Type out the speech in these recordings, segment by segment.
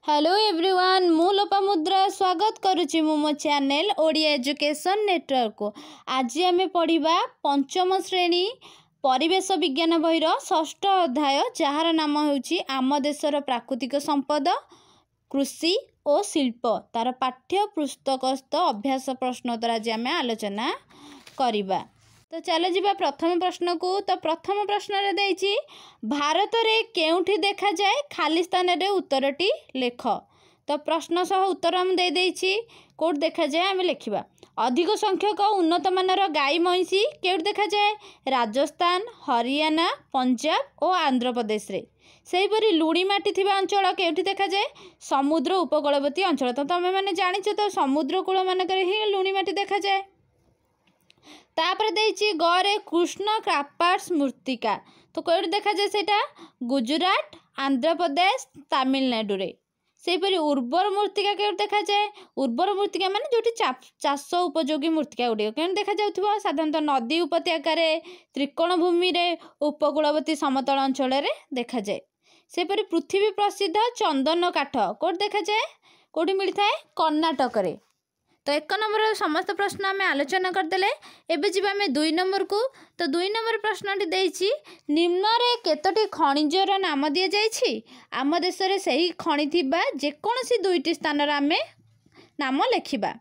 Hello everyone मु लोपामुद्रा स्वागत करुच्ची मो चैनल ओडिया एजुकेशन नेटवर्क को। आज आम पढ़ा पंचम श्रेणी परिवेश विज्ञान बहीर षष्ठ अध्याय जार नाम होउची आम देशर प्राकृतिक संपद कृषि और शिल्प तार पाठ्य पुस्तकस्थ अभ्यास प्रश्नोत्तर आज आम आलोचना करिबा। तो चलो जीवा प्रथम प्रश्न को। तो प्रथम प्रश्न रे देइची भारत रे केउठी देखा जाए खाली स्थान रे उत्तरटी लेख। तो प्रश्न सह उत्तर हम दे देइची कोड देखा जाए आम लिखिबा। अधिक संख्यक उन्नत मानर गाई महिषी केउठी देखा जाए राजस्थान हरियाणा पंजाब और आंध्र प्रदेश रे। सेहीपरि लुणी माटी थिबा अंचल केउठी देखा जाए समुद्र उपकूलवर्ती अंचल। तो तमे माने जानिछ तो समुद्र कूल मानकर ही लुणी माटी देखा जाए। तापर देइची गरे कृष्ण क्रापार्स मूर्तिका। तो कोड देखा जाए सेटा गुजरात आंध्र प्रदेश तमिलनाडु रे। सेहीपरि उर्वर मूर्तिका केउठी देखा जाए उर्वर मूर्तिका माने जोटी चाष उपयोगी मूर्तिका गुडी केउठी देखा जाउथबो साधारणतः नदी उपत्यका रे त्रिकोण भूमि रे उपकूलवर्ती समतल अंचल रे देखा जाए। सेहीपरि पृथ्वी प्रसिद्ध चंदन काठ कोड देखा जाए कोडी मिलथाए कर्नाटक रे। तो एक नंबर समस्त प्रश्न आम आलोचना करदेले। एबे जीवा आम 2 नंबर को। तो 2 नंबर प्रश्नटी देइछि निम्न रे केतोटी खनिजर नाम दिया जाइछि आम देश रे सही खनि थिबा जेकोनोसी दुईटी स्थान रे आम नाम लेखिबा।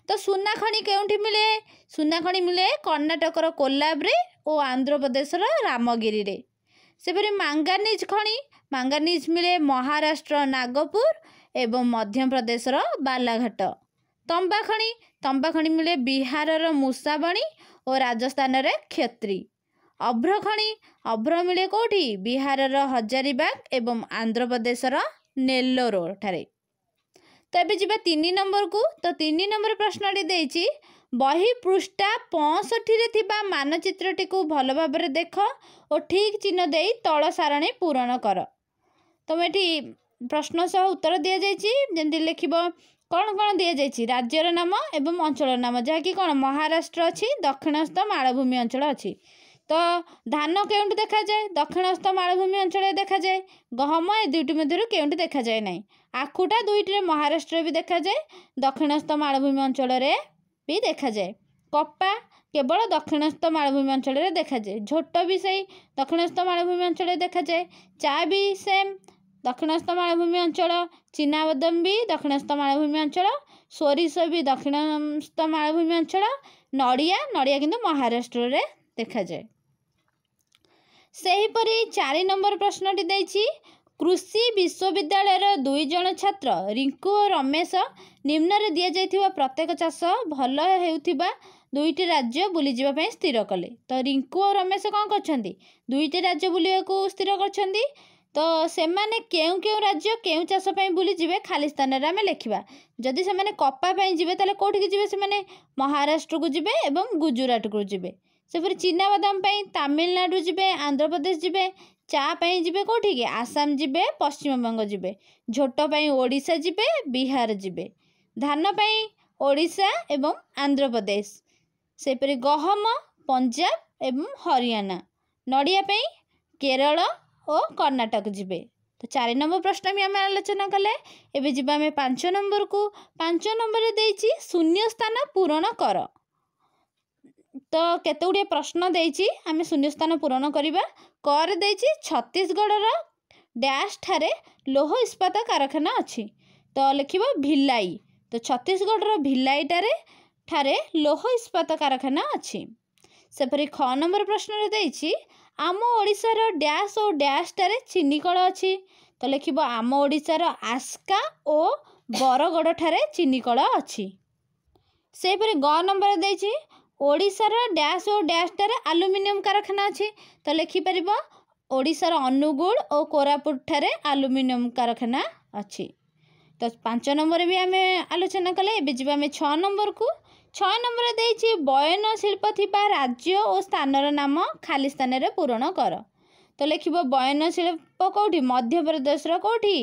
तो सुना खनि केउठी मिले सुना खनि मिले कर्नाटकर कोल्लाब रे और आंध्र प्रदेशर रामगिरी रे। सेपरि मांगानीज मिले महाराष्ट्र नागपुर एवं मध्य प्रदेशर बालाघाट। तंबा खनि मिले बिहारर मुसाबणी और राजस्थान रे खेत्री। अभ्र मिले कोठी बिहारर हजारीबाग एवं आंध्र प्रदेशर नेल्लोर ठारे। तो एबे जीवा 3 नंबर को। तो 3 नंबर प्रश्नटी देइछि बही पृष्ठा 65 रे थिबा मानचित्रटी को भल भाबरे देख और ठीक चिन्ह देई तळ सारणी पूरण कर। तो एठी प्रश्न सह उत्तर दिया जाइछि जेंति लिखिबो कौन कौन दि जाइछि राज्यर नाम एवं अंचल नाम जहाँकि कौन महाराष्ट्र अच्छी दक्षिणस्थ मालभूमि अंचल अच्छी। तो धान केउंटी देखा जाए दक्षिणस्थ मालभूमि अंचल देखा जाए। गहम ए दुईटी मध्य केउंटी देखा जाए नहीं। आखुटा दुईटी महाराष्ट्र भी देखा जाए दक्षिणस्थ मालभूमि अंचल भी देखा जाए। कपा केवल दक्षिणस्थ मालभूमि अंचल देखा जाए। झोट भी सही दक्षिणस्थ मालभूमि अंचल देखा जाए। चा भी सेम दक्षिणस्थ मालभूमि अंचल। चीनाबादाम भी दक्षिणस्थ मालभूमि अंचल। सोरिष भी दक्षिणस्थ मालभूमि अंचल। नड़िया किंतु महाराष्ट्र रे देखा जाए। सेहीपरि 4 नंबर प्रश्नटी देइछि कृषि विश्वविद्यालय 2 जन छात्र रिंकू और रमेश निम्न रे दिया जाइथिबा प्रत्येक चाष भल हेउथिबा दुईटी राज्य बुली जीवा पई स्थिर कले। तो रिंकू और रमेश कौन करछंती दुईटी राज्य बुलिया को स्थिर करछंती। तो सेमाने केउ राज्य केउ चाष पई बुली जिवे खाली स्थान रे आमे लेखिबा। जदि सेमाने कपा पई जिवे ताले कोठी के जिवे सेमाने महाराष्ट्र को जिवे एवं गुजरात को जिवे। सेपरि चीनाबादाम पई तमिलनाडु जिवे आंध्र प्रदेश जिवे। चा पई जिवे कोठी के आसाम जिवे पश्चिम बंग जिवे। झोट पई ओडिशा जिवे बिहार जिवे। धान पई ओडिशा एवं आंध्र प्रदेश। सेपरि गहम पंजाब एवं हरियाणा। नड़िया पई केरल और कर्नाटक जिवे। तो 4 नंबर प्रश्न भी आम आलोचना कले। एबे जिबा आम 5 नंबर को। 5 नंबर रे देइछि शून्य स्थान पूरण कर। तो केते गुडी प्रश्न देइछि आम शून्य स्थान पूरण करिबा। कर देइछि छत्तीसगढ़ डैश ठारे लोह इस्पात कारखाना अछि। तो लिखिबो भिलाई। तो छत्तीसगढ़ भिलाई ठारे लोह इस्पात कारखाना अछि। सेपरि 6 नंबर प्रश्न रे देइछि आम ओडिशार डैश और डैश ठारे चीनी कल अछि। तो लिखिबो आम ओडिशार आस्का और बरगढ़ ठारे चीनी कल अछि। सेपरि ग नंबर देइछि ओडिशार डैश और डैश ठारे एल्युमिनियम कारखाना अछि। तो लिखि परिबो ओडिशार अनुगुल और कोरापुट ठारे एल्युमिनियम कारखाना अछि। तो 5 नंबर भी आम आलोचना कले। एबे जिबा आम 6 नंबर को। 6 नंबर देइछि बयन शिल्प थिबा राज्य और स्थानर नाम खाली स्थान रे पूरण कर। तो लिखिबो बयन शिल्प कोठी मध्य प्रदेश रो कोठी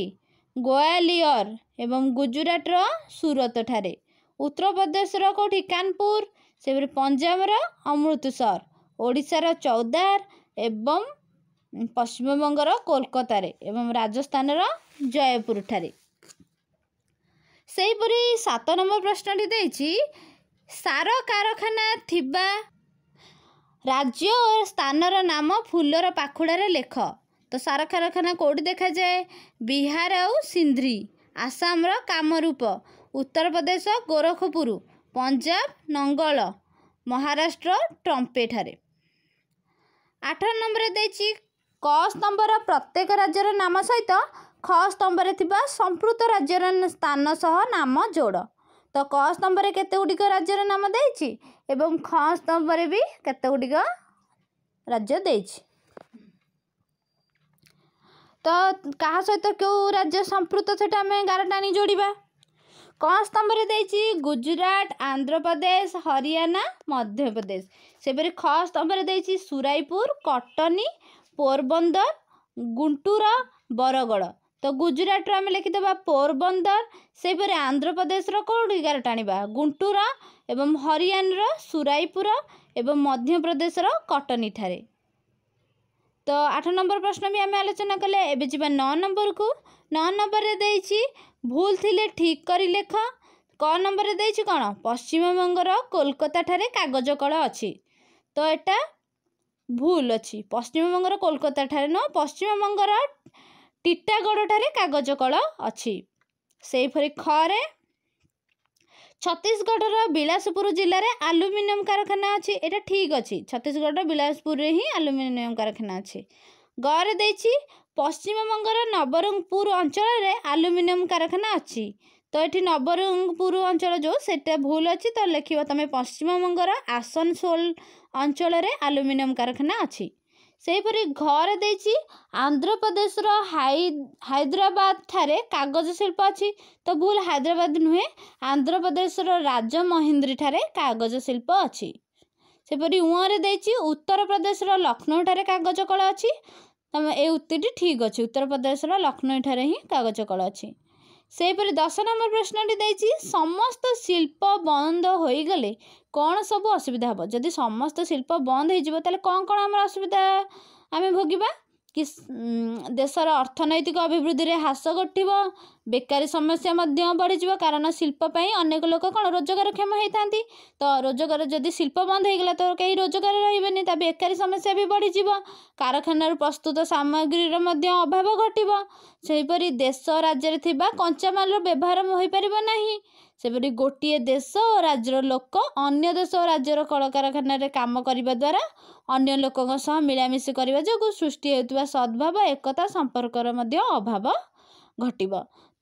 ग्वालियर एवं गुजरात रो सूरत ठारे। उत्तर प्रदेश रो कोठी कानपुर। सेपरि पंजाब रो अमृतसर। ओडिशा रो चौदार एवं पश्चिम बंग रो कोलकाता रे एवं राजस्थान रो जयपुर ठारे। ସେହିପରି 7 ନମ୍ବର ପ୍ରଶ୍ନଟି ଦେଇଛି ସାର କାରଖାନା ଥିବା ରାଜ୍ୟ ଓ ସ୍ଥାନର ନାମ ଫୁଲର ପାଖୁଡ଼ାରେ ଲେଖ। ତ ସାର କାରଖାନା କେଉଁଠି ଦେଖାଯାଏ? ବିହାର ଆଉ ସିନ୍ଧ୍ରୀ, ଆସାମର କାମରୂପ, ଉତ୍ତରପ୍ରଦେଶ ଗୋରଖପୁର, ପଞ୍ଜାବ ନଙ୍ଗଳ, ମହାରାଷ୍ଟ୍ର ଟମ୍ପେଠାରେ। 8 ନମ୍ବରରେ ଦେଇଛି କ ସ୍ତମ୍ଭର ପ୍ରତ୍ୟେକ ରାଜ୍ୟର ନାମ ସହିତ ଖ ସ୍ତମ୍ଭରେ ଥିବା ସମ୍ପୃକ୍ତ ରାଜ୍ୟର ସ୍ଥାନ ସହ ନାମ ଯୋଡ଼। ତ କ ସ୍ତମ୍ଭରେ କେତେ ଗୁଡ଼ିକ ରାଜ୍ୟର ନାମ ଦେଇଛି ଏବଂ ଖ ସ୍ତମ୍ଭରେ ବି କେତେ ଗୁଡ଼ିକ ରାଜ୍ୟ ଦେଇଛି। ତ କାହା ସହିତ କେଉଁ ରାଜ୍ୟ ସମ୍ପୃକ୍ତ ସେଟା ଆମେ ଗାରଟା ଆଣି ଯୋଡ଼ିବା। କ ସ୍ତମ୍ଭରେ ଦେଇଛି ଗୁଜୁରାଟ, ଆନ୍ଧ୍ରପ୍ରଦେଶ, ହରିୟାଣା, ମଧ୍ୟପ୍ରଦେଶ। ସେପରି ଖ ସ୍ତମ୍ଭରେ ଦେଇଛି ସୁରାଇପୁର, କଟନୀ, ପୋରବନ୍ଦର, ଗୁଣ୍ଟୁର, ବରଗଡ଼। ତ ଗୁଜୁରାଟର ଆମେ ଲେଖିଦେବା ପୋରବନ୍ଦର। ସେହିପରି ଆନ୍ଧ୍ରପ୍ରଦେଶର କେଉଁଠି ଗାରଟା ଆଣିବା? ଗୁଣ୍ଟୁର ଏବଂ ହରିୟାଣାର ସୁରାଇପୁର ଏବଂ ମଧ୍ୟପ୍ରଦେଶର କଟନୀଠାରେ। ତ 8 ନମ୍ବର ପ୍ରଶ୍ନ ବି ଆମେ ଆଲୋଚନା କଲେ। ଏବେ ଯିବା 9 ନମ୍ବରକୁ। 9 ନମ୍ବରରେ ଦେଇଛି ଭୁଲ ଥିଲେ ଠିକ୍ କରି ଲେଖ। କ ନମ୍ବରରେ ଦେଇଛି କ'ଣ? ପଶ୍ଚିମବଙ୍ଗର କୋଲକାତାଠାରେ କାଗଜ କଳ ଅଛି। ତ ଏଟା ଭୁଲ ଅଛି। ପଶ୍ଚିମବଙ୍ଗର କୋଲକାତାଠାରେ ନୁହଁ, ପଶ୍ଚିମବଙ୍ଗର ଟିଟାଗଡ଼ଠାରେ କାଗଜ କଳ ଅଛି। ସେହିପରି ଖରେ ଛତିଶଗଡ଼ର ବିଳାସପୁର ଜିଲ୍ଲାରେ ଆଲୁମିନିୟମ କାରଖାନା ଅଛି। ଏଇଟା ଠିକ୍ ଅଛି, ଛତିଶଗଡ଼ର ବିଳାସପୁରରେ ହିଁ ଆଲୁମିନିୟମ କାରଖାନା ଅଛି। ଗରେ ଦେଇଛି ପଶ୍ଚିମବଙ୍ଗର ନବରଙ୍ଗପୁର ଅଞ୍ଚଳରେ ଆଲୁମିନିୟମ କାରଖାନା ଅଛି। ତ ଏଠି ନବରଙ୍ଗପୁର ଅଞ୍ଚଳ ଯେଉଁ ସେଟା ଭୁଲ ଅଛି। ତ ଲେଖିବ ତମେ ପଶ୍ଚିମବଙ୍ଗର ଆସନସୋଲ ଅଞ୍ଚଳରେ ଆଲୁମିନିୟମ କାରଖାନା ଅଛି। ସେହିପରି ଘରେ ଦେଇଛି ଆନ୍ଧ୍ରପ୍ରଦେଶର ହାଇଦ୍ରାବାଦ ଠାରେ କାଗଜ ଶିଳ୍ପ ଅଛି। ତ ଭୁଲ, ହାଇଦ୍ରାବାଦ ନୁହେଁ, ଆନ୍ଧ୍ରପ୍ରଦେଶର ରାଜମହେନ୍ଦ୍ରୀ ଠାରେ କାଗଜ ଶିଳ୍ପ ଅଛି। ସେପରି ଉଁରେ ଦେଇଛି ଉତ୍ତରପ୍ରଦେଶର ଲକ୍ଷ୍ନୌଠାରେ କାଗଜ କଳ ଅଛି। ତମେ এই ଉକ୍ତିଟି ଠିକ୍ ଅଛି, ଉତ୍ତରପ୍ରଦେଶର ଲକ୍ଷ୍ନୌଠାରେ ହିଁ କାଗଜ କଳ ଅଛି। ସେହିପରି 10 ନମ୍ବର ପ୍ରଶ୍ନଟି ଦେଇଛି ସମସ୍ତ ଶିଳ୍ପ ବନ୍ଦ ହୋଇଗଲେ କ'ଣ ସବୁ ଅସୁବିଧା ହେବ? ଯଦି ସମସ୍ତ ଶିଳ୍ପ ବନ୍ଦ ହେଇଯିବ ତାହେଲେ କ'ଣ ଆମର ଅସୁବିଧା ଆମେ ଭୋଗିବା? କି ଦେଶର ଅର୍ଥନୈତିକ ଅଭିବୃଦ୍ଧିରେ ହ୍ରାସ ଘଟିବ, ବେକାରୀ ସମସ୍ୟା ମଧ୍ୟ ବଢ଼ିଯିବ। କାରଣ ଶିଳ୍ପ ପାଇଁ ଅନେକ ଲୋକ କ'ଣ ରୋଜଗାରକ୍ଷମ ହେଇଥାନ୍ତି। ତ ରୋଜଗାର ଯଦି ଶିଳ୍ପ ବନ୍ଦ ହେଇଗଲା ତ କେହି ରୋଜଗାର ରହିବେନି, ତା ବେକାରୀ ସମସ୍ୟା ବି ବଢ଼ିଯିବ। କାରଖାନାରୁ ପ୍ରସ୍ତୁତ ସାମଗ୍ରୀର ମଧ୍ୟ ଅଭାବ ଘଟିବ। ସେହିପରି ଦେଶ ରାଜ୍ୟରେ ଥିବା କଞ୍ଚାମାଲର ବ୍ୟବହାର ହୋଇପାରିବ ନାହିଁ। ସେପରି ଗୋଟିଏ ଦେଶ ଓ ରାଜ୍ୟର ଲୋକ ଅନ୍ୟ ଦେଶ ଓ ରାଜ୍ୟର କଳକାରଖାନାରେ କାମ କରିବା ଦ୍ୱାରା ଅନ୍ୟ ଲୋକଙ୍କ ସହ ମିଳାମିଶି କରିବା ଯୋଗୁଁ ସୃଷ୍ଟି ହେଉଥିବା ସଦ୍ଭାବ, ଏକତା, ସମ୍ପର୍କର ମଧ୍ୟ ଅଭାବ ଘଟିବ।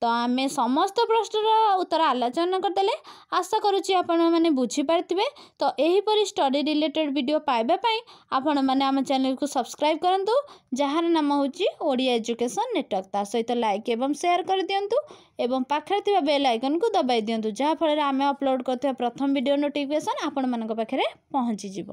ତ ଆମେ ସମସ୍ତ ପ୍ରଶ୍ନର ଉତ୍ତର ଆଲୋଚନା କରିଦେଲେ। ଆଶା କରୁଛି ଆପଣମାନେ ବୁଝିପାରିଥିବେ। ତ ଏହିପରି ଷ୍ଟଡି ରିଲେଟେଡ୍ ଭିଡ଼ିଓ ପାଇବା ପାଇଁ ଆପଣମାନେ ଆମ ଚ୍ୟାନେଲକୁ ସବସ୍କ୍ରାଇବ୍ କରନ୍ତୁ, ଯାହାର ନାମ ହେଉଛି ଓଡ଼ିଆ ଏଜୁକେସନ୍ ନେଟୱାର୍କ। ତା ସହିତ ଲାଇକ୍ ଏବଂ ସେୟାର କରିଦିଅନ୍ତୁ ଏବଂ ପାଖରେ ଥିବା ବେଲ୍ ଆଇକନ୍କୁ ଦବାଇ ଦିଅନ୍ତୁ, ଯାହାଫଳରେ ଆମେ ଅପଲୋଡ଼ କରୁଥିବା ପ୍ରଥମ ଭିଡ଼ିଓ ନୋଟିଫିକେସନ୍ ଆପଣମାନଙ୍କ ପାଖରେ ପହଞ୍ଚିଯିବ।